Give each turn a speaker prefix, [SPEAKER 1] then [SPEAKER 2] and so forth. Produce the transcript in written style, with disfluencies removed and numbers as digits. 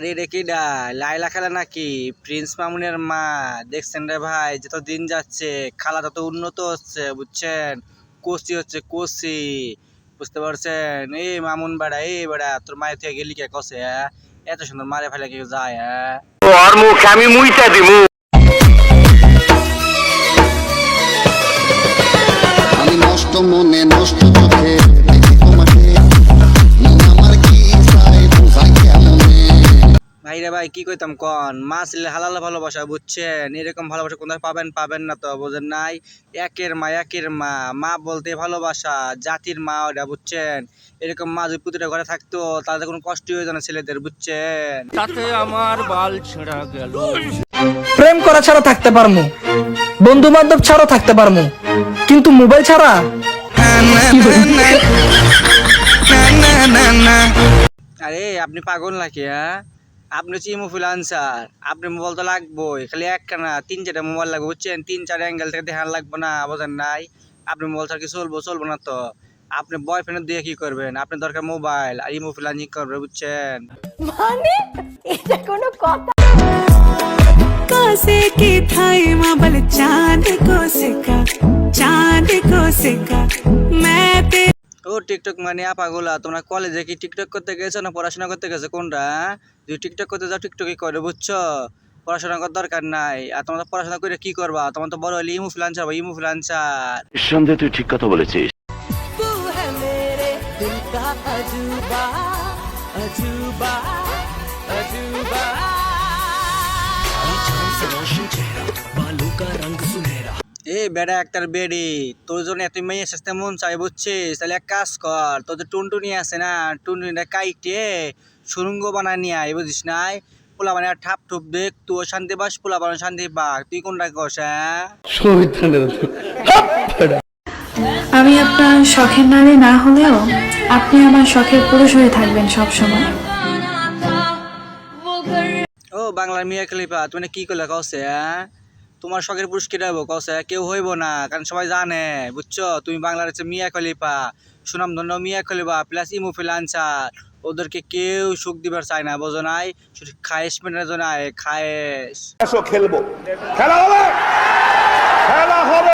[SPEAKER 1] আরে রেকি ডা লাইলা খেলা নাকি প্রিন্স মামুনের মা? দেখছেন রে ভাই, যত দিন যাচ্ছে খালা তত উন্নত হচ্ছে, বুঝছেন? কোসি হচ্ছে কোসি, বুঝতে পারছেন? এই মামুন বেড়া, এই বেড়া তোর মায়ের থেকে গেলি কে কসে? এত সুন্দর মারে ফেলে কেউ যায়?
[SPEAKER 2] ওর মুখে আমি মুইতা দিমু।
[SPEAKER 3] আমি নষ্ট মনে নষ্ট চোখে দেখি তোমাকে, মন আমার কি চাই বোঝাই কেমনে।
[SPEAKER 1] ভাই রে ভাই, কি কইতাম কন, মা ছেলে হালাল ভালোবাসা, বুঝছেন? এরকম ভালোবাসা কোথায় পাবেন? পাবেন না তো, বোঝেন নাই? একের মা, একের মা, মা বলতে ভালোবাসা, জাতির মা ওটা, বুঝছেন? এরকম মা যদি প্রতিটা ঘরে থাকতো তাহলে কোনো কষ্ট হয়ে যায় না ছেলেদের, বুঝছেন?
[SPEAKER 2] তাতে আমার বাল ছেঁড়া গেল।
[SPEAKER 4] প্রেম করা ছাড়া থাকতে পারমু, বন্ধু বান্ধব ছাড়াও থাকতে পারমু, কিন্তু মোবাইল ছাড়া
[SPEAKER 1] আরে আপনি পাগল নাকি? আপনি হচ্ছে ইনফ্লুয়েন্সার, আপনি মোবাইল তো লাগবোই, খালি একটা না তিন চারটা মোবাইল লাগবে, বুঝছেন? তিন চার অ্যাঙ্গেল থেকে দেখান লাগবে না, বোঝেন নাই? আপনি মোবাইল ছাড়া কি চলবো না তো। আপনি বয়ফ্রেন্ড দিয়ে কি করবেন? আপনি দরকার মোবাইল আর ইনফ্লুয়েন্সিং করবে, বুঝছেন?
[SPEAKER 5] মানে এটা কোনো কথা?
[SPEAKER 6] कोसे की थाई माबल चांद को सिका मैं ते
[SPEAKER 1] ও টিকটক মানে আপাগুলা, তোমরা কলেজে কি টিকটক করতে গেছো না পড়াশোনা করতে গেছো, কোনটা? যদি টিকটক করতে যাও টিকটকই করে, বুঝছো? পড়াশোনা করার দরকার নাই। আর তোমরা পড়াশোনা করে কি করবা? তোমার তো বড় হলে ইনফ্লুয়েন্সার বা ইনফ্লুয়েন্সার।
[SPEAKER 2] নিঃসন্দেহে তুই ঠিক কথা বলেছিস।
[SPEAKER 6] तू है मेरे दिल का अजूबा अजूबा अजूबा
[SPEAKER 1] এ বেড়া একটার বেড়ি, তোর জন্য এত মেয়ে আসতে মন চাই, বুঝছিস? তাহলে এক কাজ কর, তোর যে টুনটুনি আছে না, টুনটুনিটা কাইটে সুরঙ্গ বানায় নিয়ে আয়, বুঝিস নাই? পোলা মানে ঠাপ ঠুপ দেখ, তুই শান্তি পাস, পোলা বানানো শান্তি পাক। তুই কোনটা কস?
[SPEAKER 7] আমি আপনার শখের নারী না হলেও আপনি আমার শখের পুরুষ হয়ে থাকবেন সব সময়।
[SPEAKER 1] ও বাংলার মিয়া খলিফা, তুমি কি করলে কসে? তোমার শখের পুরুষ কেটে হবো কসে? কেউ হইব না, কারণ সবাই জানে, বুঝছো? তুমি বাংলার হচ্ছে মিয়া খলিফা, সুনামধন্য মিয়া খলিফা প্লাস ইনফ্লুয়েন্সার। ওদেরকে কেউ সুখ দিবার চায় না, বোঝো নাই? শুধু খায়েশ মেটানোর জন্য আয়, খায়েশ।
[SPEAKER 2] খেলবো, খেলা হবে, খেলা হবে।